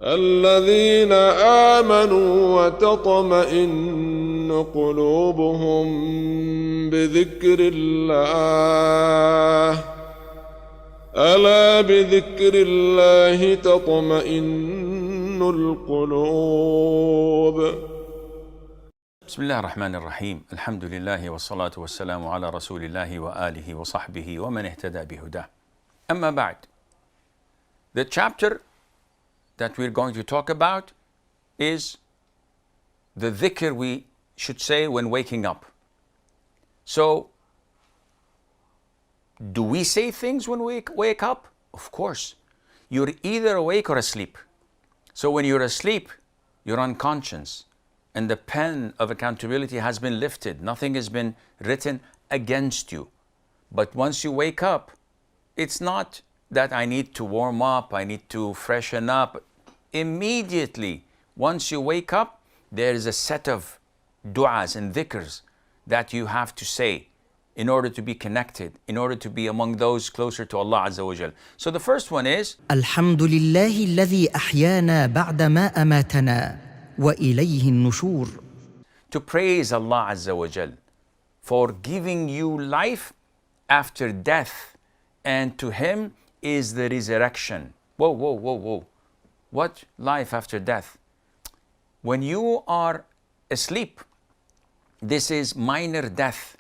الذين آمنوا وتطمئن قلوبهم بذكر الله ألا بذكر الله تطمئن القلوب. بسم الله الرحمن الرحيم. الحمد لله والصلاة والسلام على رسول الله وآله وصحبه ومن اهتدى بهداه. أما بعد, the chapter that we're going to talk about is the dhikr we should say when waking up. So, do we say things when we wake up? Of course. You're either awake or asleep. So when you're asleep, you're unconscious, and the pen of accountability has been lifted. Nothing has been written against you. But once you wake up, it's not that I need to warm up, I need to freshen up. Immediately, once you wake up, there is a set of du'as and dhikrs that you have to say in order to be connected, in order to be among those closer to Allah Azza wa Jal. So the first one is الحمد لله الذي أحيانا بعدما أماتنا وإليه النشور. To praise Allah Azza wa Jal for giving you life after death, and to Him is the resurrection. Whoa, whoa, whoa, whoa. What life after death? When you are asleep, this is minor death.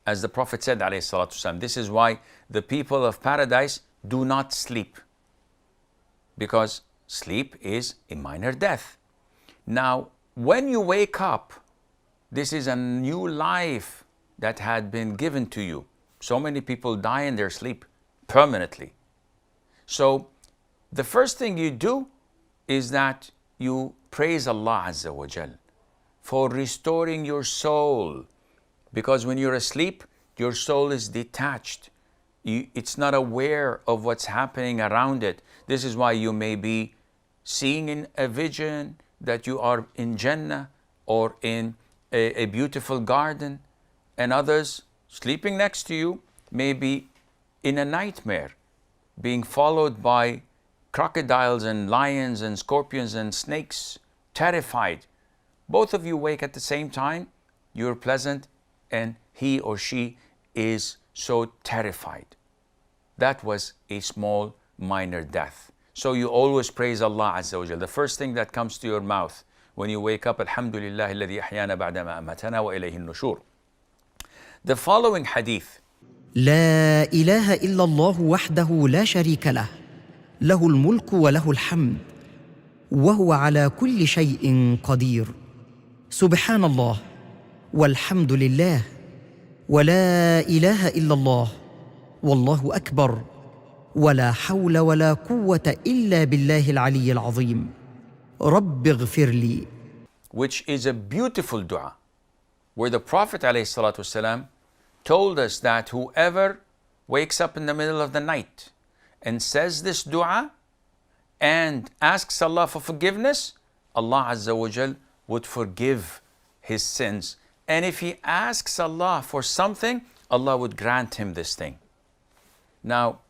As the Prophet said, alayhi salatu wasalam, this is why the people of paradise do not sleep, because sleep is a minor death. Now, when you wake up, this is a new life that had been given to you. So many people die in their sleep permanently. So, the first thing you do is that you praise Allah Azza wa Jal for restoring your soul. Because when you're asleep, your soul is detached. It's not aware of what's happening around it. This is why you may be seeing in a vision that you are in Jannah or in a beautiful garden, and others sleeping next to you may be in a nightmare, being followed by crocodiles and lions and scorpions and snakes, terrified. Both of you wake at the same time, you're pleasant, and he or she is so terrified. That was a small, minor death. So you always praise Allah Azza wa Jal. The first thing that comes to your mouth when you wake up, Alhamdulillah alladhi ahyana ba'dama amatana wa ilayhi nushur. The following hadith. لا إله إلا الله وحده لا شريك له له الملك وله الحمد وهو على كل شيء قدير سبحان الله والحمد لله ولا إله إلا الله والله أكبر ولا حول ولا قوة إلا بالله العلي العظيم رب اغفر لي. Which is a beautiful dua, where the Prophet ﷺ told us that whoever wakes up in the middle of the night and says this dua and asks Allah for forgiveness, Allah Azza wa Jal would forgive his sins. And if he asks Allah for something, Allah would grant him this thing. Now,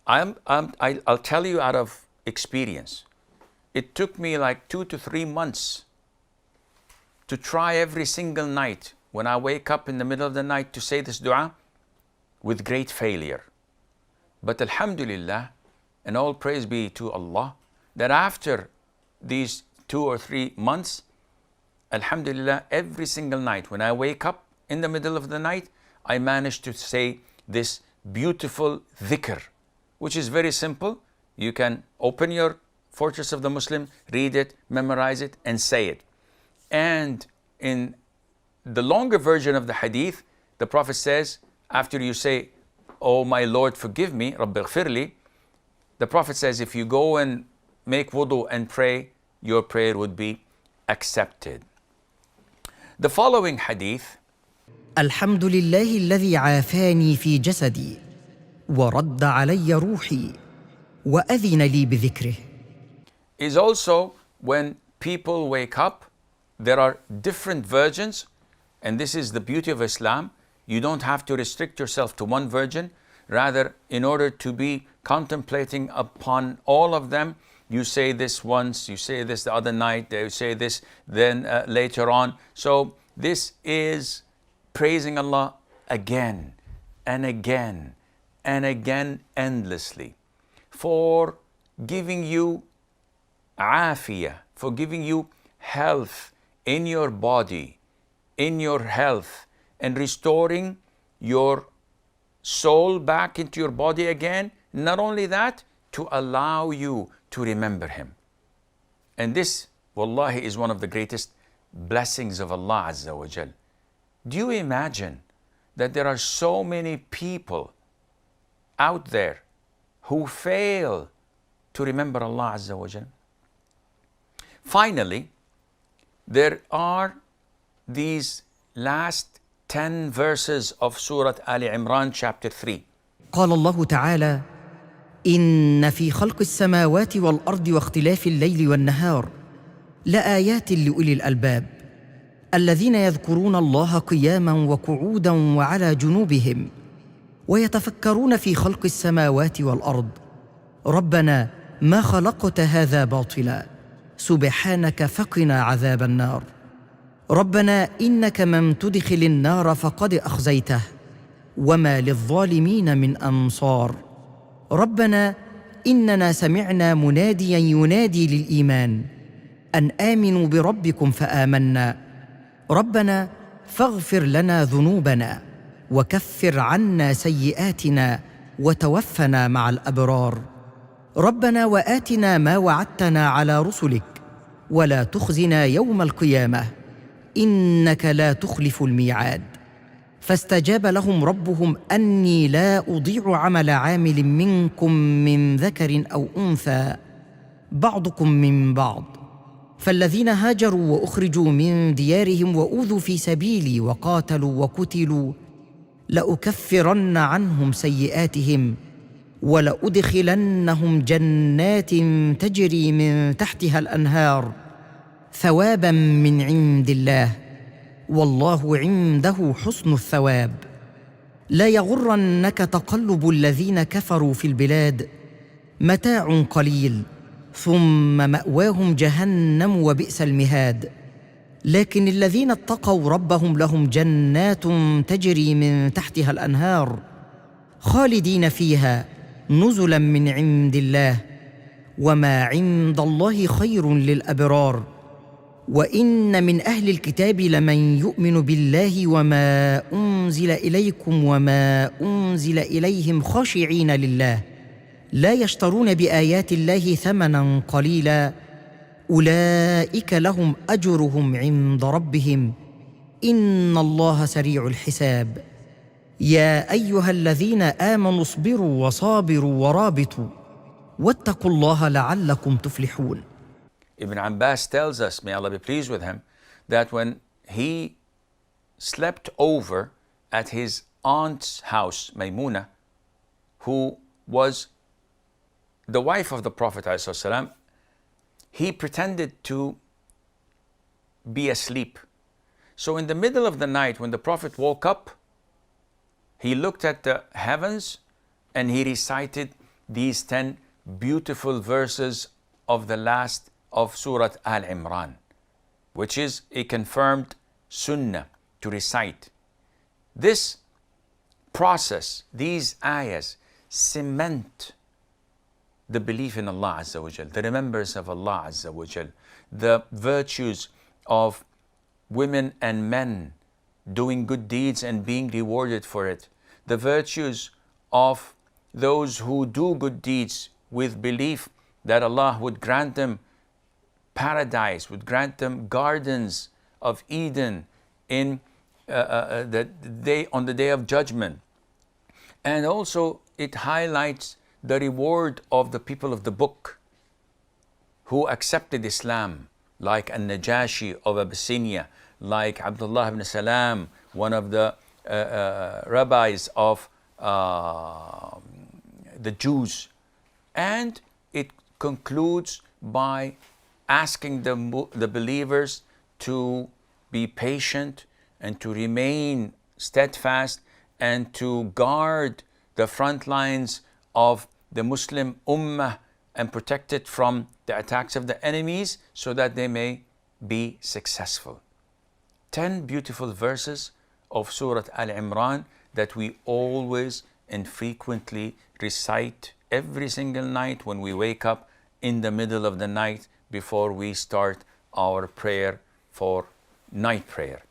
I'll tell you out of experience. It took me like 2 to 3 months to try every single night when I wake up in the middle of the night to say this dua, with great failure. But Alhamdulillah, and all praise be to Allah, that after these 2 or 3 months, Alhamdulillah, every single night when I wake up in the middle of the night, I managed to say this beautiful dhikr, which is very simple. You can open your Fortress of the Muslim, read it, memorize it, and say it. And in the longer version of the hadith, the Prophet says, after you say, "Oh my Lord, forgive me, Rabbi ighfirli," the Prophet says, if you go and make wudu and pray, your prayer would be accepted. The following hadith. الحمد لله الذي عافاني في جسدي ورد علي روحي وأذن لي بذكره. Is also when people wake up, there are different versions, and this is the beauty of Islam. You don't have to restrict yourself to one version. Rather, in order to be contemplating upon all of them, you say this once, you say this the other night, you say this then later on. So this is praising Allah again and again and again endlessly for giving you afiyah, for giving you health in your body, in your health, and restoring your soul back into your body again. Not only that, to allow you to remember Him. And this, wallahi, is one of the greatest blessings of Allah Azza wa Jal. Do you imagine that there are so many people out there who fail to remember Allah Azza wa Jal? Finally, there are these last 10 verses of Surah Ali Imran chapter 3. قال الله تعالى: إن في خلق السماوات والأرض واختلاف الليل والنهار لآيات لأولي الألباب الذين يذكرون الله قياما وقعودا وعلى جنوبهم ويتفكرون في خلق السماوات والأرض ربنا ما خلقت هذا باطلا سبحانك فقنا عذاب النار ربنا إنك من تدخل النار فقد أخزيته وما للظالمين من أنصار ربنا إننا سمعنا مناديا ينادي للإيمان أن آمنوا بربكم فآمنا ربنا فاغفر لنا ذنوبنا وكفر عنا سيئاتنا وتوفنا مع الأبرار ربنا وآتنا ما وعدتنا على رسلك ولا تخزنا يوم القيامة إنك لا تخلف الميعاد فاستجاب لهم ربهم أني لا أضيع عمل عامل منكم من ذكر أو أنثى بعضكم من بعض فالذين هاجروا وأخرجوا من ديارهم وأوذوا في سبيلي وقاتلوا وقتلوا لأكفرن عنهم سيئاتهم ولأدخلنهم جنات تجري من تحتها الأنهار ثوابا من عند الله والله عنده حسن الثواب لا يغرنك تقلب الذين كفروا في البلاد متاع قليل ثم مأواهم جهنم وبئس المهاد لكن الذين اتقوا ربهم لهم جنات تجري من تحتها الأنهار خالدين فيها نزلا من عند الله وما عند الله خير للأبرار وإن من أهل الكتاب لمن يؤمن بالله وما أنزل إليكم وما أنزل إليهم خاشعين لله لا يشترون بآيات الله ثمنا قليلا أولئك لهم أجرهم عند ربهم إن الله سريع الحساب يا أيها الذين آمنوا اصبروا وصابروا ورابطوا واتقوا الله لعلكم تفلحون. Ibn Abbas tells us, may Allah be pleased with him, that when he slept over at his aunt's house, Maymuna, who was the wife of the Prophet ﷺ, he pretended to be asleep. So in the middle of the night, when the Prophet woke up, he looked at the heavens and he recited these 10 beautiful verses of the last of Surah Al-Imran, which is a confirmed sunnah to recite. This process, these ayahs, cement the belief in Allah Azza wa Jal, the remembrance of Allah Azza wa Jal, the virtues of women and men doing good deeds and being rewarded for it, the virtues of those who do good deeds with belief that Allah would grant them paradise, would grant them gardens of Eden in on the day of judgment. And also it highlights the reward of the people of the book who accepted Islam, like An-Najashi of Abyssinia, like Abdullah ibn Salam, one of the rabbis of the Jews. And it concludes by asking the believers to be patient and to remain steadfast and to guard the front lines of the Muslim Ummah and protected from the attacks of the enemies so that they may be successful. 10 beautiful verses of Surah Al-Imran that we always and frequently recite every single night when we wake up in the middle of the night before we start our prayer for night prayer.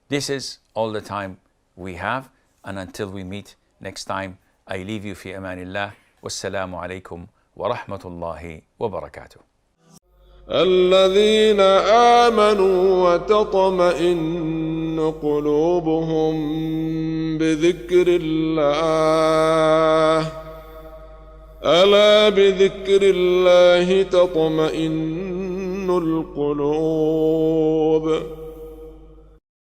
This is all the time we have, and until we meet next time, I leave you fi amanillah. Wassalamu alaikum wa rahmatullahi wa barakatuh. الذين آمنوا وتطمئن قلوبهم بذكر الله ألا بذكر الله تطمئن القلوب